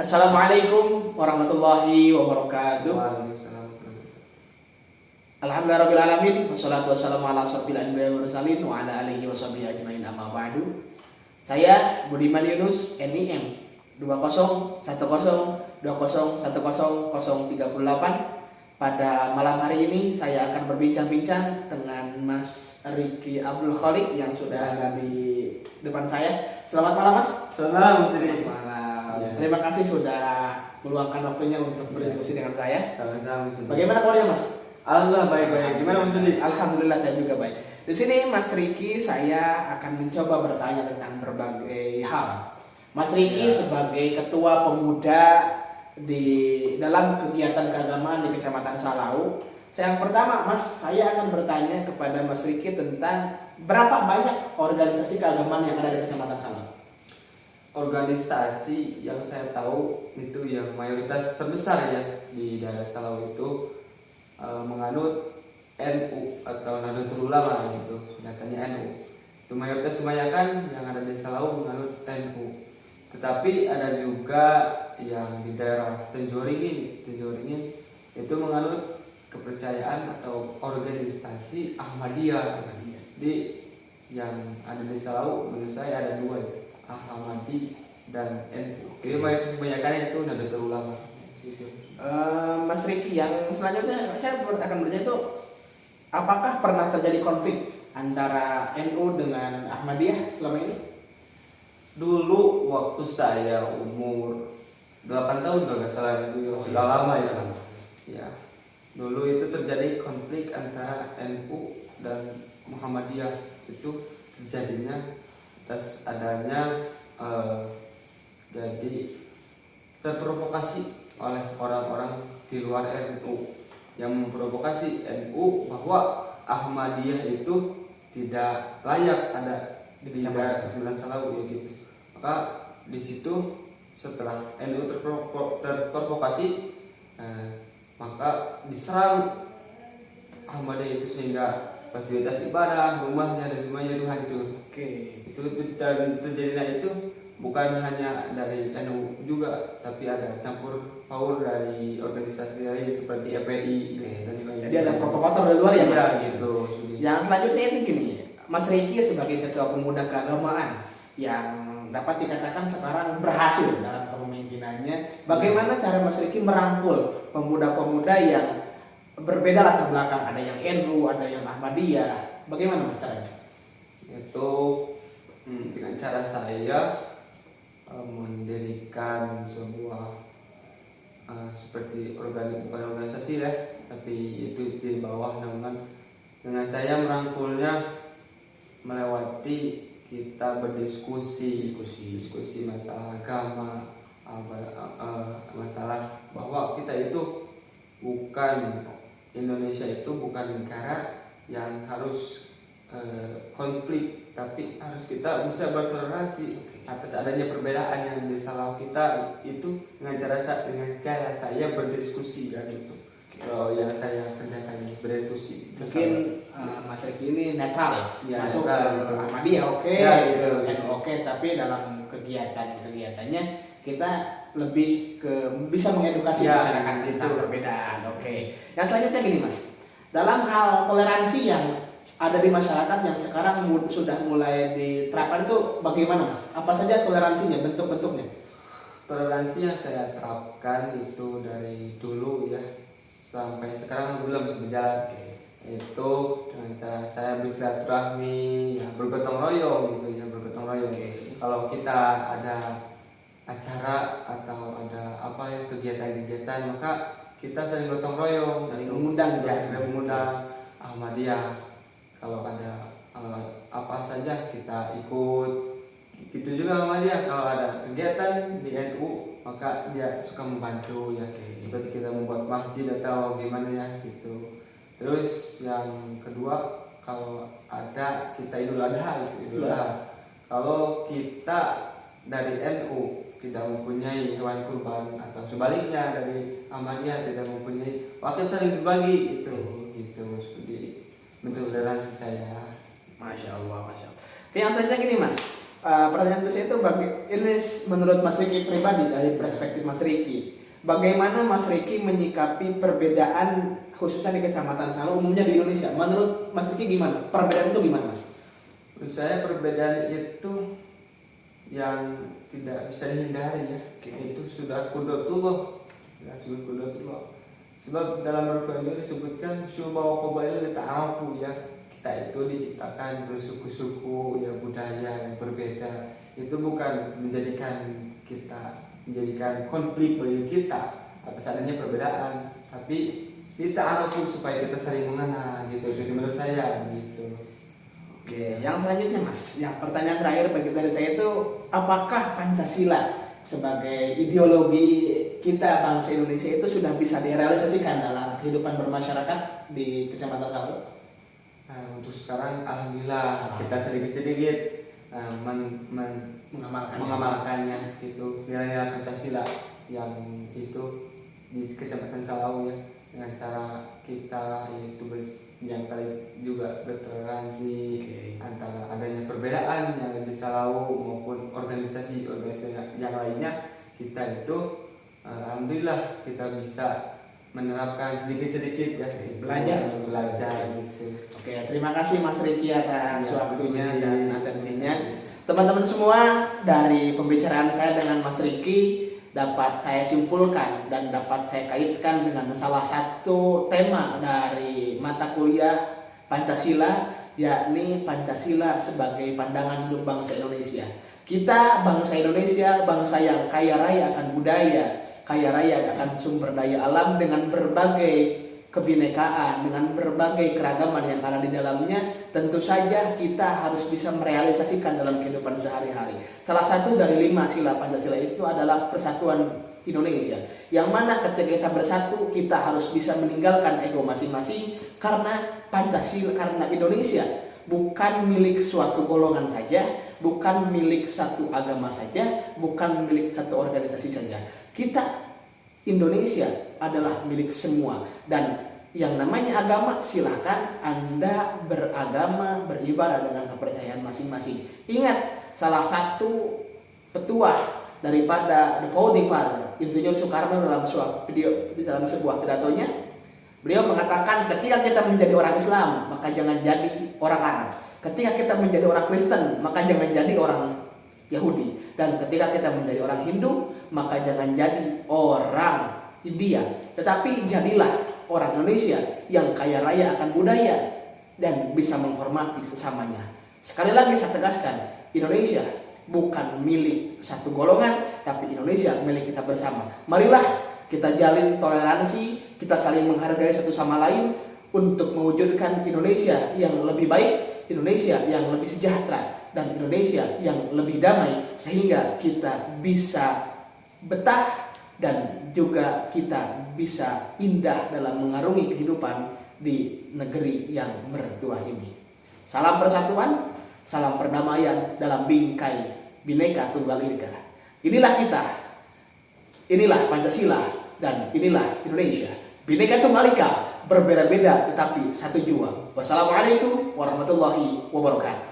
Assalamualaikum warahmatullahi wabarakatuh. Waalaikumsalam. Alhamdulillahirabbil alamin wassalatu wassalamu ala asyrofil anbiya'i wal mursalin wa ala alihi washabihi ajmain amma ba'du. Saya Budiman Yunus NIM 201010201038. Pada malam hari ini saya akan berbincang-bincang dengan Mas Ricky Abdul Khaliq yang sudah ada di depan saya. Selamat malam Mas. Selamat malam Mas Ri. Malam. Terima kasih sudah meluangkan waktunya untuk berdiskusi dengan saya. Sama-sama Mas Ri. Bagaimana kabarnya Mas? Alhamdulillah baik-baik. Gimana Mas Ri? Alhamdulillah saya juga baik. Di sini Mas Ricky saya akan mencoba bertanya tentang berbagai hal. Mas Ricky sebagai ketua pemuda di dalam kegiatan keagamaan di Kecamatan Salau. Yang pertama Mas, saya akan bertanya kepada Mas Ricky tentang berapa banyak organisasi keagamaan yang ada di Kecamatan Salau. Organisasi yang saya tahu itu yang mayoritas terbesar ya di daerah Salau itu menganut NU atau Nahdlatul Ulama gitu, singkatannya NU. Itu mayoritas kebanyakan yang ada di Salau menganut NU. Tetapi ada juga yang di daerah Tenjoringin itu menganut kepercayaan atau organisasi Ahmadiyah. Di yang ada di Salau menurut saya ada dua, Ahmadi dan NU. Jadi mayoritas kebanyakan itu Nahdlatul Ulama. Mas Ricky, yang selanjutnya saya akan bertanya itu, apakah pernah terjadi konflik antara NU dengan Ahmadiyah selama ini? Dulu waktu saya umur 8 tahun kalau nggak salah itu sudah lama ya. Ya. Dulu itu terjadi konflik antara NU dan Muhammadiyah. Itu terjadinya atas adanya jadi terprovokasi oleh orang-orang di luar NU yang memprovokasi NU bahwa Ahmadiyah itu tidak layak ada di Kecamatan Salau gitu. Maka di situ setelah NU terprovokasi, maka diserang Ahmadiyah itu sehingga fasilitas ibadah, rumahnya dan semuanya itu hancur. Itu terjadinya itu bukan hanya dari NU juga, tapi ada campur baur dari organisasi lain seperti FPI. Jadi ada provokator dari luar ya Mas? Ya, gitu. Yang selanjutnya ini gini, Mas Ricky sebagai ketua pemuda keagamaan yang dapat dikatakan sekarang berhasil dalam kepemimpinannya, bagaimana cara Mas Ricky merangkul pemuda-pemuda yang berbeda latar belakang, ada yang NU, ada yang Ahmadiyah, bagaimana Mas caranya? Itu dengan cara saya mendirikan sebuah seperti bukan organisasi ya, tapi itu di bawah naungan dengan saya merangkulnya melewati kita berdiskusi masalah agama, masalah bahwa kita itu bukan, Indonesia itu bukan negara yang harus konflik, tapi harus kita bisa bertoleransi atas adanya perbedaan yang di Salau kita itu dengan cara saya berdiskusi kan gitu. Yang saya kerjakan berdiskusi. Mungkin Mas Ricky ini netral ya, masuk ke Ahmadiyah ya, ke NU tapi dalam kegiatannya kita lebih ke bisa mengedukasi masyarakat tentang perbedaan. Yang selanjutnya gini Mas, dalam hal toleransi yang ada di masyarakat yang sekarang sudah mulai diterapkan itu bagaimana Mas? Apa saja toleransinya, bentuk-bentuknya? Toleransi yang saya terapkan itu dari dulu ya sampai sekarang belum berjalan. Itu dengan cara saya bersilaturahmi, ya bergotong royong gitu ya, bergotong royong. Kalau kita ada acara atau ada apa ya kegiatan-kegiatan, maka kita saling gotong royong, saling mengundang Ahmadiyah. Kalau ada apa saja kita ikut. Gitu juga Ahmadiyah, kalau ada kegiatan di NU maka dia suka membantu ya, seperti kita membuat masjid atau gimana ya gitu. Terus yang kedua, kalau ada kita Idul Adha itu kalau kita dari NU tidak mempunyai hewan kurban atau sebaliknya dari Ahmadiyah tidak mempunyai, maka saling berbagi itu gitu. Seperti bentuk toleransi saya. Masya Allah. Yang selanjutnya gini Mas, Pertanyaan saya itu ini menurut Mas Riki pribadi, dari perspektif Mas Riki, bagaimana Mas Riki menyikapi perbedaan khususnya di Kecamatan Salo, umumnya di Indonesia? Menurut Mas Riki gimana? Perbedaan itu gimana, Mas? Menurut saya perbedaan itu yang tidak bisa dihindari ya. Itu sudah kudratullah. Ya, sudah kudratullah. Sebab dalam Al-Quran itu disebutkan syu'ba wa qabail ta'arafu ya. Kita itu diciptakan bersuku-suku ya, budaya yang berbeda. Itu bukan menjadikan konflik bagi kita atas adanya perbedaan, tapi kita arafu supaya kita saling mengenal gitu. Jadi menurut saya gitu. Oke, yang selanjutnya Mas, yang pertanyaan terakhir bagi dari saya itu, apakah Pancasila sebagai ideologi kita bangsa Indonesia itu sudah bisa direalisasikan dalam kehidupan bermasyarakat di Kecamatan Salo? Nah, untuk sekarang alhamdulillah kita sedikit-sedikit mengamalkannya gitu, nilai Pancasila yang itu di Kecamatan Salau ya, dengan cara kita yaitu yang tadi juga bertoleransi antara adanya perbedaan yang ada di Salau maupun organisasi yang lainnya. Kita itu alhamdulillah kita bisa menerapkan sedikit-sedikit ya, belajar gitu. Oke, terima kasih Mas Riki atas waktunya dan atensinya. Teman-teman semua, dari pembicaraan saya dengan Mas Riki dapat saya simpulkan dan dapat saya kaitkan dengan salah satu tema dari mata kuliah Pancasila, yakni Pancasila sebagai pandangan hidup bangsa Indonesia. Kita bangsa Indonesia, bangsa yang kaya raya akan budaya, kaya raya akan sumber daya alam dengan berbagai kebinekaan, dengan berbagai keragaman yang ada di dalamnya. Tentu saja kita harus bisa merealisasikan dalam kehidupan sehari-hari. Salah satu dari 5 sila Pancasila itu adalah persatuan Indonesia, yang mana ketika kita bersatu kita harus bisa meninggalkan ego masing-masing, karena Pancasila, karena Indonesia bukan milik suatu golongan saja, bukan milik satu agama saja, bukan milik satu organisasi saja. Kita Indonesia adalah milik semua, dan yang namanya agama silahkan Anda beragama, beribadah dengan kepercayaan masing-masing. Ingat, salah satu petuah daripada The Founding Father, Insinyur Soekarno, dalam sebuah pidatonya, beliau mengatakan ketika kita menjadi orang Islam maka jangan jadi orang Arab, ketika kita menjadi orang Kristen maka jangan jadi orang Yahudi, dan ketika kita menjadi orang Hindu maka jangan jadi orang India, tetapi jadilah orang Indonesia yang kaya raya akan budaya dan bisa menghormati sesamanya. Sekali lagi saya tegaskan, Indonesia bukan milik satu golongan, tapi Indonesia milik kita bersama. Marilah kita jalin toleransi, kita saling menghargai satu sama lain untuk mewujudkan Indonesia yang lebih baik, Indonesia yang lebih sejahtera, dan Indonesia yang lebih damai, sehingga kita bisa betah dan juga kita bisa indah dalam mengarungi kehidupan di negeri yang mertua ini. Salam persatuan, salam perdamaian dalam bingkai Bhinneka Tunggal Ika. Inilah kita, inilah Pancasila, dan inilah Indonesia. Bhinneka Tunggal Ika, berbeda-beda tetapi satu jua. Wassalamualaikum warahmatullahi wabarakatuh.